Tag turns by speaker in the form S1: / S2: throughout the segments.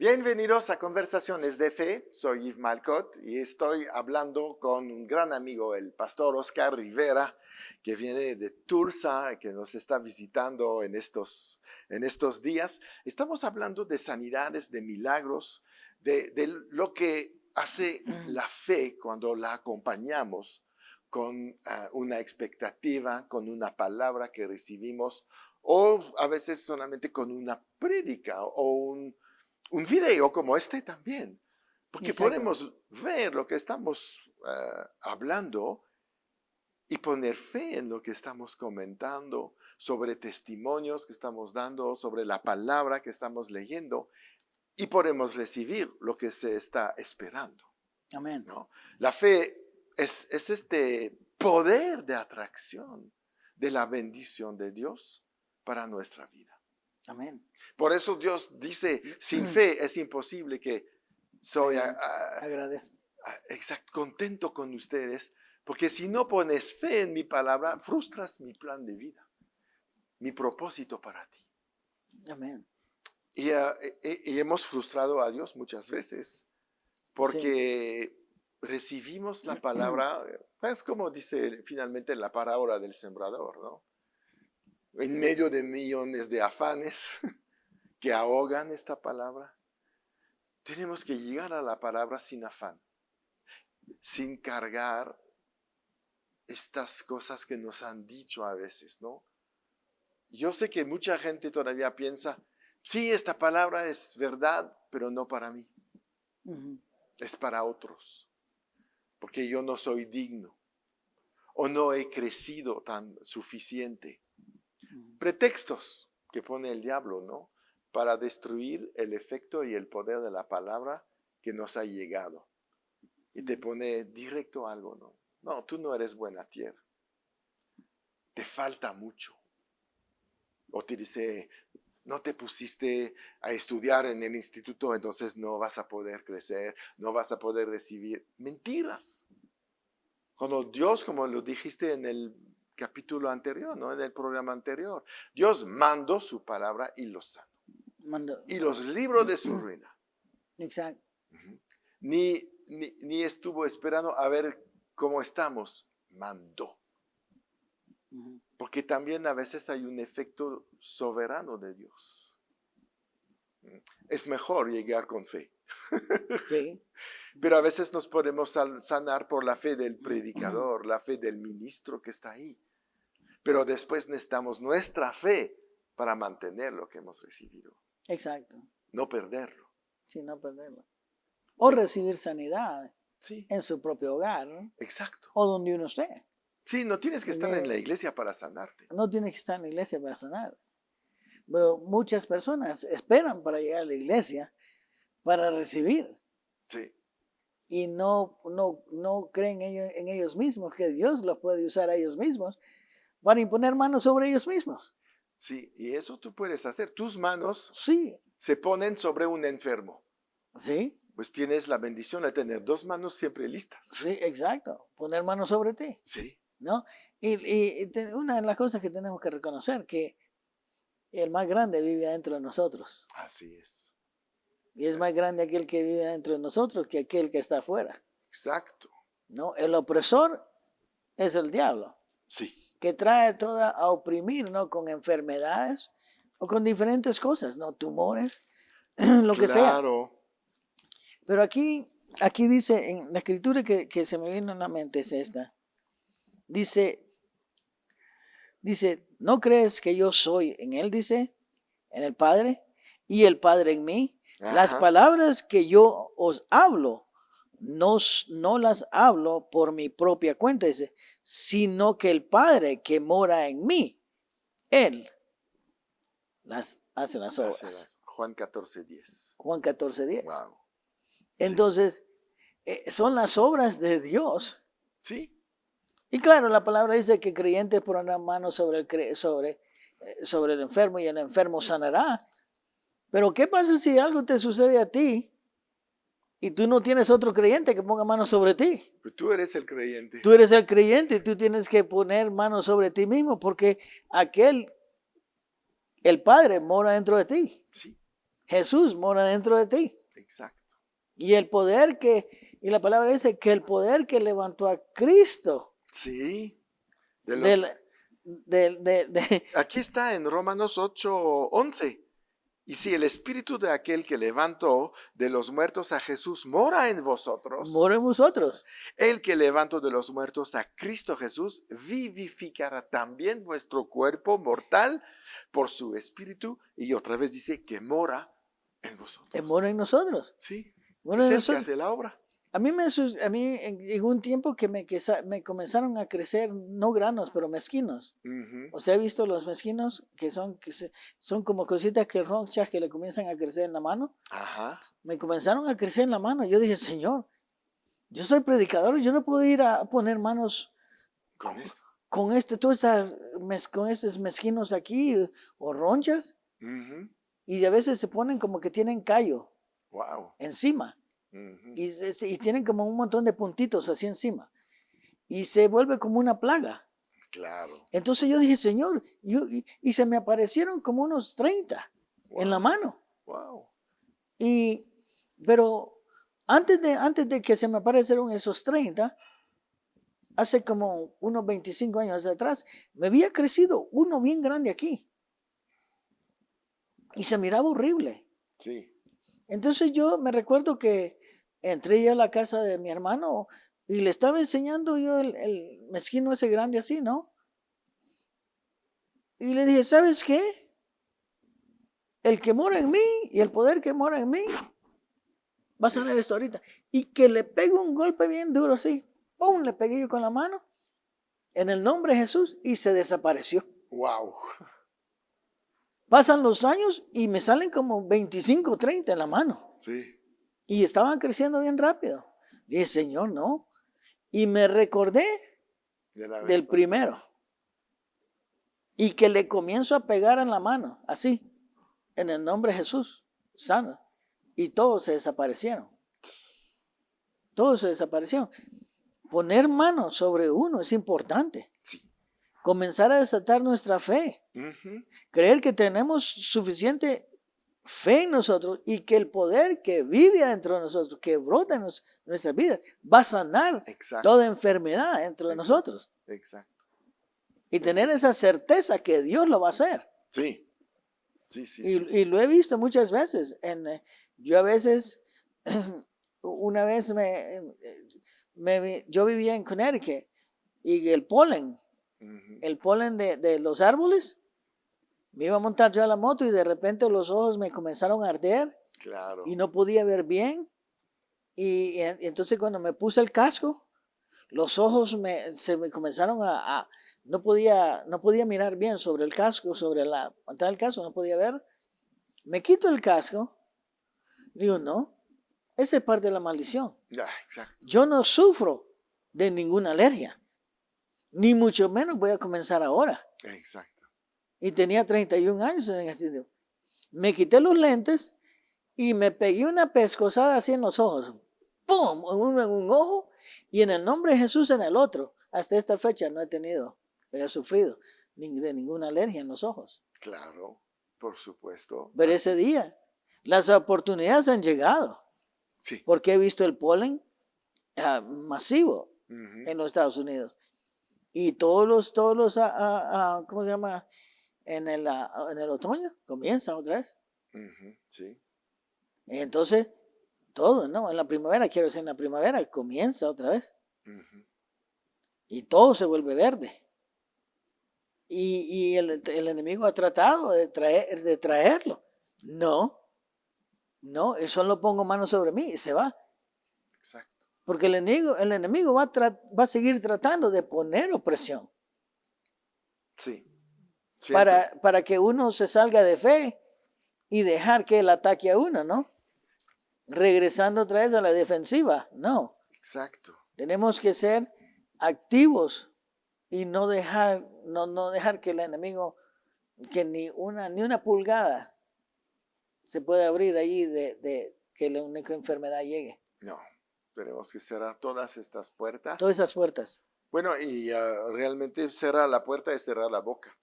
S1: Bienvenidos a Conversaciones de Fe. Soy Yves Malcott y estoy hablando con un gran amigo, el pastor Oscar Rivera, que viene de Tulsa, que nos está visitando en estos días. Estamos hablando de sanidades, de milagros, de lo que hace la fe cuando la acompañamos con una expectativa, con una palabra que recibimos, o a veces solamente con una prédica o un video como este también, porque
S2: Exacto.
S1: podemos ver lo que estamos hablando y poner fe en lo que estamos comentando, sobre testimonios que estamos dando, sobre la palabra que estamos leyendo, y podemos recibir lo que se está esperando.
S2: Amén.
S1: ¿No? La fe es este poder de atracción de la bendición de Dios para nuestra vida.
S2: Amén.
S1: Por eso Dios dice, sin fe es imposible que soy contento con ustedes, porque si no pones fe en mi palabra, frustras mi plan de vida, mi propósito para ti.
S2: Amén.
S1: Y hemos frustrado a Dios muchas veces, porque recibimos la palabra, es como dice finalmente la parábola del sembrador, ¿no? En medio de millones de afanes que ahogan esta palabra, tenemos que llegar a la palabra sin afán, sin cargar estas cosas que nos han dicho a veces, ¿no? Yo sé que mucha gente todavía piensa, sí, esta palabra es verdad, pero no para mí. Es para otros, porque yo no soy digno o no he crecido tan suficiente. Pretextos que pone el diablo, ¿no? Para destruir el efecto y el poder de la palabra que nos ha llegado. Y te pone directo algo, ¿no? No, tú no eres buena tierra. Te falta mucho. O te dice, no te pusiste a estudiar en el instituto, entonces no vas a poder crecer, no vas a poder recibir. Mentiras. Cuando Dios, como lo dijiste en el capítulo anterior, ¿no? En el programa anterior, Dios mandó su palabra y los sanó. Y los libró de su ruina.
S2: Exacto.
S1: Ni estuvo esperando a ver cómo estamos, mandó. Porque también a veces hay un efecto soberano de Dios. Es mejor llegar con fe.
S2: Sí.
S1: Pero a veces nos podemos sanar por la fe del predicador, la fe del ministro que está ahí. Pero después necesitamos nuestra fe para mantener lo que hemos recibido.
S2: Exacto.
S1: No perderlo.
S2: Sí, no perderlo. O recibir sanidad en su propio hogar.
S1: Exacto.
S2: O donde uno esté.
S1: Sí, no tienes que estar en la iglesia para sanarte.
S2: No tienes que estar en la iglesia para sanar. Pero muchas personas esperan para llegar a la iglesia para recibir.
S1: Sí.
S2: Y no creen en ellos mismos, que Dios los puede usar a ellos mismos para imponer manos sobre ellos mismos.
S1: Sí, y eso tú puedes hacer. Tus manos
S2: se
S1: ponen sobre un enfermo.
S2: Sí.
S1: Pues tienes la bendición de tener dos manos siempre listas.
S2: Sí, exacto. Poner manos sobre ti.
S1: Sí.
S2: ¿No? Y una de las cosas que tenemos que reconocer, que el más grande vive adentro de nosotros.
S1: Así es.
S2: Y es más grande aquel que vive dentro de nosotros que aquel que está afuera.
S1: Exacto.
S2: ¿No? El opresor es el diablo.
S1: Sí.
S2: Que trae a oprimir, ¿no? Con enfermedades o con diferentes cosas, ¿no? Tumores, lo que sea.
S1: Claro.
S2: Pero aquí dice, en la escritura que se me vino a la mente es esta. Dice, ¿no crees que yo soy en él? Dice, en el Padre, y el Padre en mí.
S1: Ajá.
S2: Las palabras que yo os hablo, no las hablo por mi propia cuenta, dice, sino que el Padre que mora en mí, Él hace las obras.
S1: Juan 14:10.
S2: Juan 14:10.
S1: Wow.
S2: Entonces, son las obras de Dios.
S1: Sí.
S2: Y claro, la palabra dice que creyentes pondrán manos sobre el enfermo y el enfermo sanará. Pero ¿qué pasa si algo te sucede a ti y tú no tienes otro creyente que ponga manos sobre ti?
S1: Pues tú eres el creyente.
S2: Tú eres el creyente y tú tienes que poner manos sobre ti mismo porque el Padre mora dentro de ti.
S1: Sí.
S2: Jesús mora dentro de ti.
S1: Exacto.
S2: Y y la palabra dice que el poder que levantó a Cristo
S1: Sí. De los,
S2: del,
S1: aquí está en Romanos 8:11. Y si el espíritu de aquel que levantó de los muertos a Jesús mora en vosotros,
S2: mora en vosotros.
S1: el que levantó de los muertos a Cristo Jesús vivificará también vuestro cuerpo mortal por su espíritu. Y otra vez dice que mora en vosotros.
S2: Mora en nosotros.
S1: Sí,
S2: Mora
S1: es
S2: en
S1: el que
S2: nosotros.
S1: hace la obra.
S2: A mí llegó un tiempo que me comenzaron a crecer, no granos, pero mezquinos.
S1: Ujú.
S2: ¿Usted ha visto los mezquinos son como cositas que ronchas que le comienzan a crecer en la mano?
S1: Ajá.
S2: Me comenzaron a crecer en la mano. Yo dije, Señor, yo soy predicador, yo no puedo ir a poner manos
S1: Con esto.
S2: con con estos mezquinos aquí o ronchas.
S1: Ujú.
S2: Y a veces se ponen como que tienen callo
S1: Wow.
S2: encima.
S1: Ujú.
S2: Y tienen como un montón de puntitos así encima. Y se vuelve como una plaga.
S1: Claro.
S2: Entonces yo dije, Señor, y se me aparecieron como unos 30 en la mano.
S1: Wow.
S2: Pero antes de que se me aparecieron esos 30, hace como unos 25 años atrás, me había crecido uno bien grande aquí. Y se miraba horrible.
S1: Sí.
S2: Entonces yo me recuerdo que entré yo a la casa de mi hermano y le estaba enseñando yo el mezquino ese grande así, ¿no? Y le dije, ¿sabes qué? El que mora en mí y el poder que mora en mí va a sanar esto ahorita. Y que le pego un golpe bien duro así. ¡Pum! Le pegué yo con la mano en el nombre de Jesús y se desapareció.
S1: Wow.
S2: Pasan los años y me salen como 25, 30 en la mano.
S1: Sí.
S2: Y estaban creciendo bien rápido. Y dije, Señor, no. Y me recordé
S1: De la vez
S2: del
S1: pasada.
S2: primero. Y que le comienzo a pegar en la mano, así, en el nombre de Jesús, sana. Y todos se desaparecieron. Todos se desaparecieron. Poner mano sobre uno es importante.
S1: Sí.
S2: Comenzar a desatar nuestra fe.
S1: Ujú.
S2: Creer que tenemos suficiente fe en nosotros y que el poder que vive dentro de nosotros, que brota en nuestras vidas, va a sanar
S1: Exacto.
S2: toda enfermedad dentro de nosotros.
S1: Exacto.
S2: Y tener esa certeza que Dios lo va a hacer.
S1: Sí. Sí, sí, sí.
S2: Y lo he visto muchas veces. Yo a veces, una vez yo vivía en Connecticut y el polen
S1: Ujú.
S2: de los árboles, me iba a montar yo a la moto y de repente los ojos me comenzaron a arder
S1: Claro.
S2: y no podía ver bien. Y entonces cuando me puse el casco, los ojos se me comenzaron no podía mirar bien sobre el casco, sobre la pantalla del casco, no podía ver. Me quito el casco, digo, no, esa es parte de la maldición.
S1: Ya, exacto.
S2: Yo no sufro de ninguna alergia, ni mucho menos voy a comenzar ahora.
S1: Exacto.
S2: Y tenía 31 años en ese tiempo. Me quité los lentes y me pegué una pescozada así en los ojos. ¡Pum! Uno en un ojo y en el nombre de Jesús en el otro. Hasta esta fecha no he sufrido de ninguna alergia en los ojos.
S1: Claro. Por supuesto.
S2: Pero
S1: Así.
S2: ese día, las oportunidades han llegado.
S1: Sí.
S2: Porque he visto el polen masivo
S1: Ujú.
S2: en los Estados Unidos. Y todos los ¿cómo se llama? En el otoño comienzan otra vez.
S1: Ujú. Sí.
S2: Entonces, todo, ¿no? En la primavera, quiero decir, en la primavera comienza otra vez.
S1: Ujú.
S2: Y todo se vuelve verde. Y el enemigo ha tratado de traerlo. No, solo pongo mano sobre mí y se va.
S1: Exacto.
S2: Porque el enemigo va a seguir tratando de poner opresión
S1: Sí. Siempre.
S2: para que uno se salga de fe y dejar que él ataque a uno, ¿no? Regresando otra vez a la defensiva. No,
S1: Exacto.
S2: tenemos que ser activos y no dejar que el enemigo, que ni una pulgada se pueda abrir allí de que la única enfermedad llegue.
S1: No. Tenemos que cerrar todas estas puertas.
S2: Todas esas puertas.
S1: Bueno, y realmente cerrar la puerta es cerrar la boca.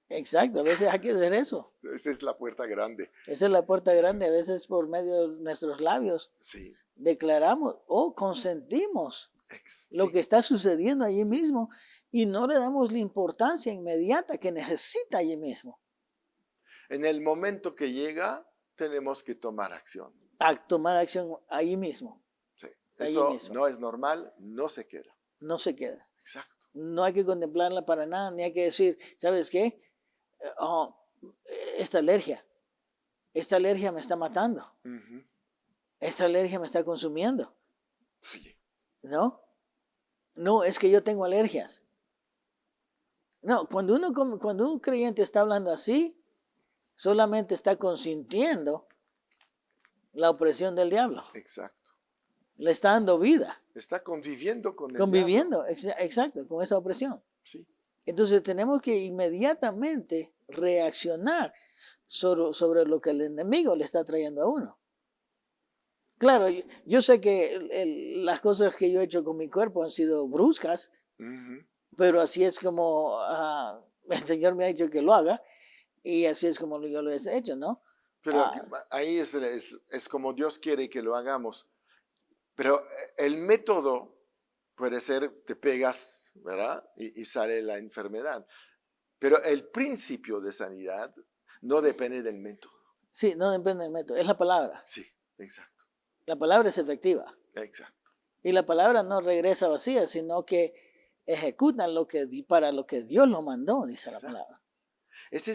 S2: Exacto, a veces hay que hacer eso.
S1: Esa es la puerta grande.
S2: Esa es la puerta grande, a veces por medio de nuestros labios
S1: Sí,
S2: declaramos o consentimos lo
S1: sí,
S2: que está sucediendo allí mismo y no le damos la importancia inmediata que necesita allí mismo.
S1: en el momento que llega, tenemos que tomar acción.
S2: A tomar acción allí mismo,
S1: Sí.
S2: allí
S1: Eso
S2: mismo.
S1: no es normal, no se queda.
S2: No se queda.
S1: Exacto.
S2: No hay que contemplarla para nada, ni hay que decir, ¿sabes qué? Oh, esta alergia me está matando,
S1: Ujú.
S2: esta alergia me está consumiendo.
S1: Sí,
S2: ¿No? No, es que yo tengo alergias. No, cuando un creyente está hablando así, solamente está consintiendo la opresión del diablo.
S1: exacto.
S2: Le está dando vida,
S1: Está conviviendo con el diablo.
S2: conviviendo, exacto, con esa opresión.
S1: Sí,
S2: Entonces tenemos que inmediatamente reaccionar sobre lo que el enemigo le está trayendo a uno. Claro, yo sé que las cosas que yo he hecho con mi cuerpo han sido bruscas,
S1: ujú.
S2: pero así es como el Señor me ha dicho que lo haga y así es como yo lo he hecho, ¿no?
S1: Pero
S2: Ah,
S1: ahí es como Dios quiere que lo hagamos. Pero el método puede ser, te pegas, ¿verdad? Y sale la enfermedad. Pero el principio de sanidad no depende del método.
S2: sí, no depende del método, es la palabra.
S1: Sí, exacto,
S2: La palabra es efectiva
S1: exacto.
S2: y la palabra no regresa vacía, sino que ejecuta para lo que Dios lo mandó, dice la
S1: Exacto.
S2: palabra.
S1: Ese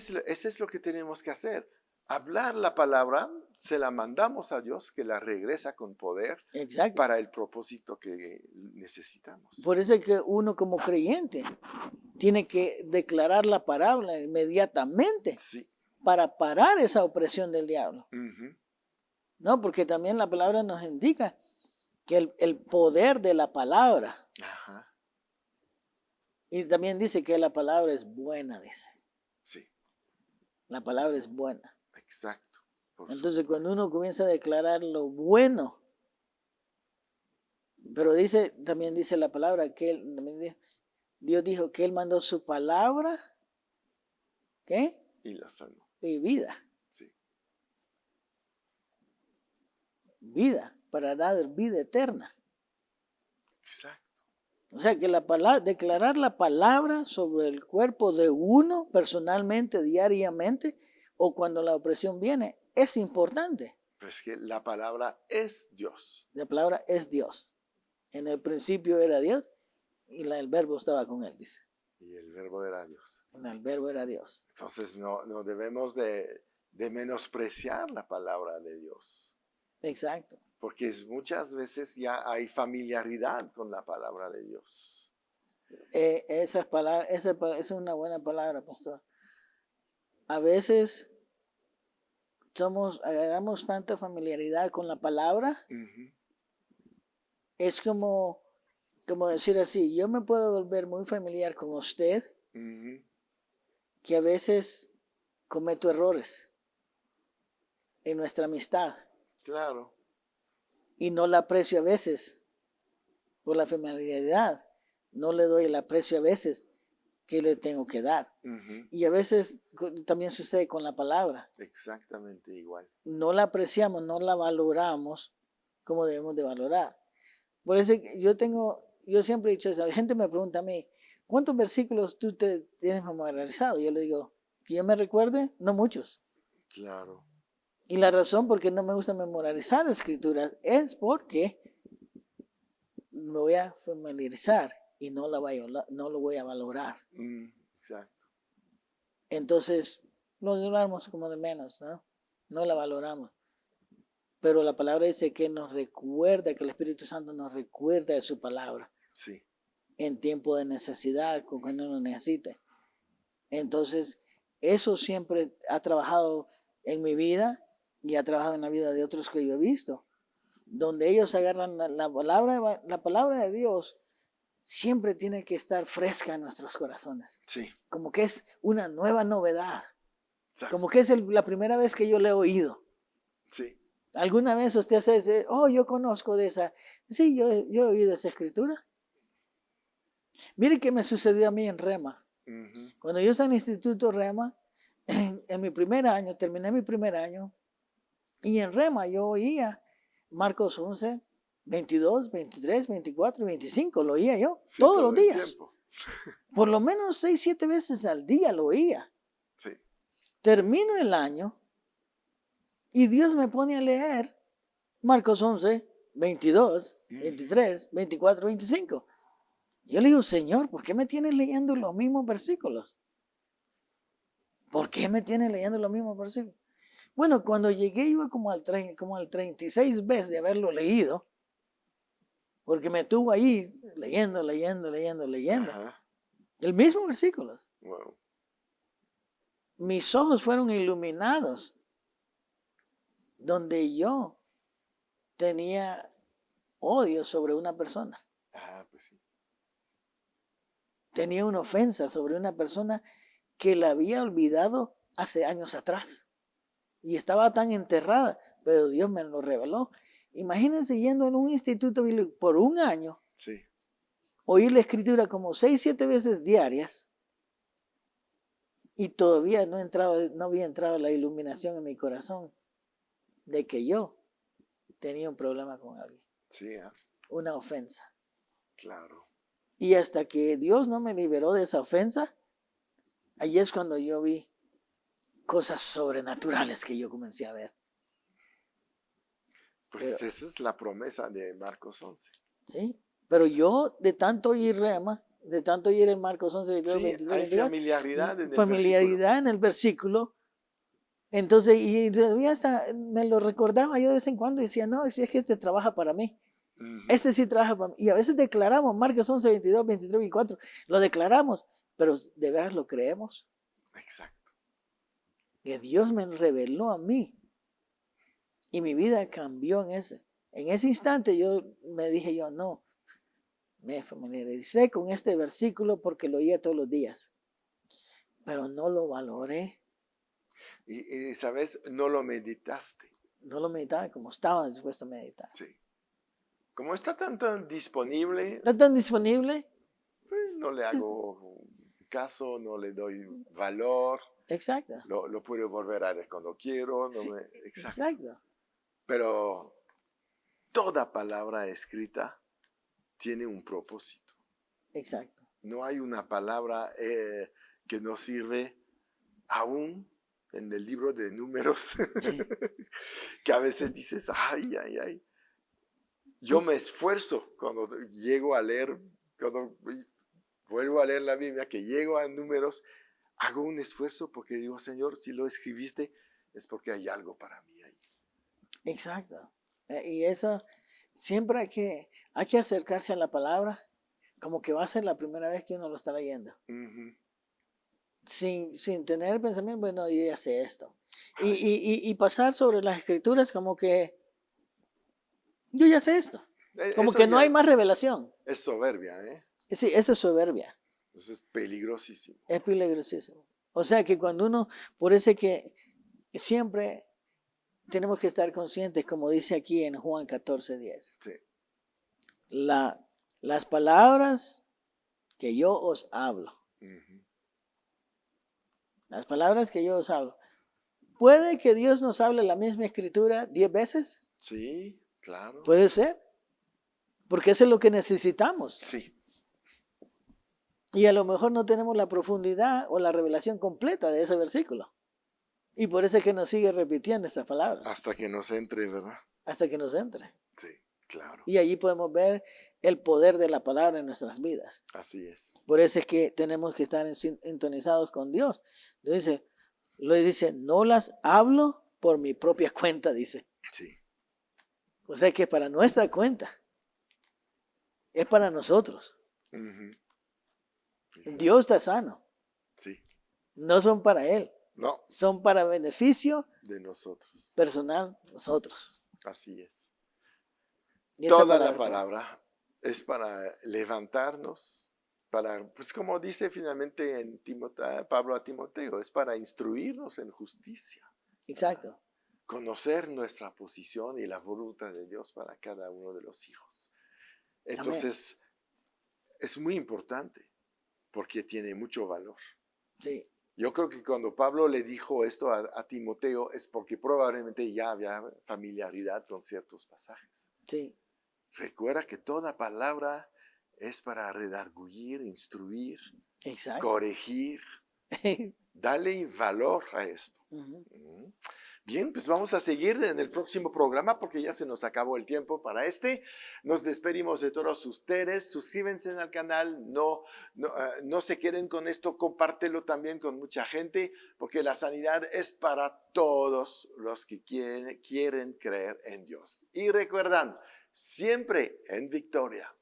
S1: es lo que tenemos que hacer. Hablar la palabra, se la mandamos a Dios que la regresa con poder
S2: Exacto.
S1: para el propósito que necesitamos.
S2: Por eso es que uno como creyente tiene que declarar la palabra inmediatamente
S1: Sí.
S2: para parar esa opresión del diablo.
S1: Ujú.
S2: No, porque también la palabra nos indica que el poder de la palabra,
S1: Ajá.
S2: y también dice que la palabra es buena, dice.
S1: Sí,
S2: La palabra es buena.
S1: exacto. Por
S2: Entonces cuando
S1: supuesto.
S2: uno comienza a declarar lo bueno, pero también dice la palabra que Dios dijo que Él mandó su palabra, ¿qué?
S1: Y la sanó.
S2: Y vida,
S1: Sí,
S2: vida, para dar vida eterna.
S1: exacto.
S2: O sea que declarar la palabra sobre el cuerpo de uno personalmente, diariamente, o cuando la opresión viene, es importante.
S1: Pero es que la palabra es Dios.
S2: La palabra es Dios. En el principio era Dios y el verbo estaba con él, dice.
S1: Y el verbo era Dios.
S2: El verbo era Dios.
S1: Entonces no debemos de menospreciar la palabra de Dios.
S2: Exacto.
S1: Porque muchas veces ya hay familiaridad con la palabra de Dios.
S2: Esa es una buena palabra, pastor. A veces agarramos tanta familiaridad con la palabra,
S1: Ujú,
S2: es como decir así, yo me puedo volver muy familiar con usted,
S1: ujú.
S2: que a veces cometo errores en nuestra amistad
S1: Claro.
S2: y no la aprecio a veces por la familiaridad, no le doy el aprecio a veces que le tengo que dar.
S1: Ujú.
S2: Y a veces también sucede con la palabra.
S1: Exactamente igual.
S2: No la apreciamos, no la valoramos como debemos de valorar. Por eso yo siempre he dicho eso, la gente me pregunta a mí, ¿cuántos versículos tú te tienes memorizado? Yo le digo, que yo me recuerde, no muchos.
S1: Claro.
S2: Y la razón por qué no me gusta memorizar escrituras es porque me voy a familiarizar y no lo voy a valorar.
S1: Exacto.
S2: Entonces, lo valoramos como de menos, ¿no? No la valoramos. Pero la palabra dice que nos recuerda, que el Espíritu Santo nos recuerda de su palabra
S1: Sí.
S2: en tiempo de necesidad, cuando uno necesite. Entonces, eso siempre ha trabajado en mi vida y ha trabajado en la vida de otros que yo he visto, donde ellos agarran la palabra de Dios, siempre tiene que estar fresca en nuestros corazones,
S1: Sí.
S2: como que es una nueva novedad,
S1: Exacto.
S2: como que es la primera vez que yo le he oído.
S1: Sí.
S2: ¿Alguna vez usted se dice, oh, yo conozco de esa? Sí, yo he oído esa escritura. Mire qué me sucedió a mí en Rema.
S1: Ujú.
S2: Cuando yo estaba en el Instituto Rema, en mi primer año, terminé mi primer año, y en Rema yo oía Marcos 11, 22, 23, 24 y 25, lo oía yo
S1: Sí,
S2: todos los
S1: todo el
S2: días.
S1: tiempo.
S2: Por lo menos 6, 7 veces al día lo oía.
S1: Sí.
S2: Termino el año y Dios me pone a leer Marcos 11, 22, 23, 24, 25. Yo le digo, Señor, ¿por qué me tienes leyendo los mismos versículos? ¿Por qué me tienes leyendo los mismos versículos? Bueno, cuando llegué iba como al 36 veces de haberlo leído, porque me tuvo ahí leyendo.
S1: Ajá.
S2: El mismo versículo.
S1: Wow.
S2: Mis ojos fueron iluminados, donde yo tenía odio sobre una persona.
S1: Ah, pues sí.
S2: Tenía una ofensa sobre una persona que la había olvidado hace años atrás. Y estaba tan enterrada, pero Dios me lo reveló. Imagínense yendo en un instituto bíblico por un año,
S1: Sí.
S2: oír la escritura como 6, 7 veces diarias, y todavía no había entrado la iluminación en mi corazón de que yo tenía un problema con alguien,
S1: Sí,
S2: una ofensa.
S1: claro.
S2: Y hasta que Dios no me liberó de esa ofensa, ahí es cuando yo vi cosas sobrenaturales que yo comencé a ver.
S1: Pues
S2: Pero,
S1: esa es la promesa de Marcos 11.
S2: ¿sí? Pero yo, de tanto oír Rema, de tanto oír en Marcos 11, 22,
S1: Sí,
S2: 23,
S1: hay
S2: 24,
S1: familiaridad en el versículo.
S2: familiaridad en el versículo. Entonces, y todavía hasta me lo recordaba yo de vez en cuando y decía, no, si es que este trabaja para mí.
S1: Ujú.
S2: Este sí trabaja para mí. Y a veces declaramos, Marcos 11, 22, 23, 24, lo declaramos, pero ¿de veras lo creemos?
S1: Exacto.
S2: Que Dios me reveló a mí y mi vida cambió en ese. En ese instante yo me dije yo, no, me familiaricé con este versículo porque lo oía todos los días, pero no lo valoré,
S1: Y, ¿sabes? No lo meditaste.
S2: no lo meditaba como estaba dispuesto a meditar.
S1: Sí. Como está tan disponible,
S2: ¿Está tan disponible?
S1: pues, no le
S2: Es-
S1: hago caso, no le doy valor,
S2: exacto,
S1: lo puedo volver a ver cuando quiero, no
S2: sí,
S1: me... Exacto.
S2: exacto,
S1: Pero toda palabra escrita tiene un propósito.
S2: exacto.
S1: No hay una palabra que nos sirve aún en el libro de números, que a veces dices, ay, ay, ay. Yo
S2: Y,
S1: me esfuerzo cuando llego a leer, cuando vuelvo a leer la Biblia, que llego a números, hago un esfuerzo porque digo, Señor, si lo escribiste es porque hay algo para mí ahí.
S2: exacto. Y eso, siempre hay que acercarse a la palabra como que va a ser la primera vez que uno lo está leyendo.
S1: Ujú.
S2: Sin tener el pensamiento, bueno, yo ya sé esto.
S1: Ay,
S2: Y pasar sobre las escrituras como que yo ya sé esto. Como
S1: eso
S2: que no
S1: ya
S2: hay más revelación.
S1: es soberbia, ¿eh?
S2: Sí, eso es soberbia.
S1: Eso es peligrosísimo.
S2: Es peligrosísimo. O sea que cuando uno, por eso es que siempre tenemos que estar conscientes, como dice aquí en Juan 14:10.
S1: Sí.
S2: Las palabras que yo os hablo,
S1: Ujú.
S2: las palabras que yo os hablo. ¿Puede que Dios nos hable la misma escritura 10 veces?
S1: Sí, claro.
S2: Puede ser, porque eso es lo que necesitamos.
S1: Sí,
S2: Y a lo mejor no tenemos la profundidad o la revelación completa de ese versículo. Y por eso es que nos sigue repitiendo estas palabras
S1: hasta que nos entre, ¿verdad?
S2: hasta que nos entre.
S1: Sí, claro.
S2: Y allí podemos ver el poder de la palabra en nuestras vidas.
S1: Así es.
S2: Por eso es que tenemos que estar sintonizados con Dios. Lo dice, no las hablo por mi propia cuenta, dice.
S1: Sí.
S2: O sea que para nuestra cuenta, es para nosotros.
S1: Ujú. Exacto.
S2: Dios está sano,
S1: Sí.
S2: no son para Él,
S1: No,
S2: son para beneficio
S1: de nosotros.
S2: personal nosotros.
S1: Así es.
S2: Y esa
S1: Toda la
S2: palabra,
S1: palabra es para levantarnos, para, pues como dice finalmente en Pablo a Timoteo, es para instruirnos en justicia, ¿verdad?
S2: exacto.
S1: Conocer nuestra posición y la voluntad de Dios para cada uno de los hijos.
S2: Amén.
S1: Entonces, es muy importante. porque tiene mucho valor.
S2: Sí,
S1: Yo creo que cuando Pablo le dijo esto a Timoteo es porque probablemente ya había familiaridad con ciertos pasajes.
S2: sí,
S1: Recuerda que toda palabra es para redarguir, instruir,
S2: exacto.
S1: corregir. Dale valor a esto.
S2: Ujú.
S1: Bien, pues vamos a seguir en el próximo programa porque ya se nos acabó el tiempo para este. Nos despedimos de todos ustedes. Suscríbanse al canal. No se queden con esto. Compártelo también con mucha gente porque la sanidad es para todos los que quieren creer en Dios. Y recuerdan, siempre en victoria.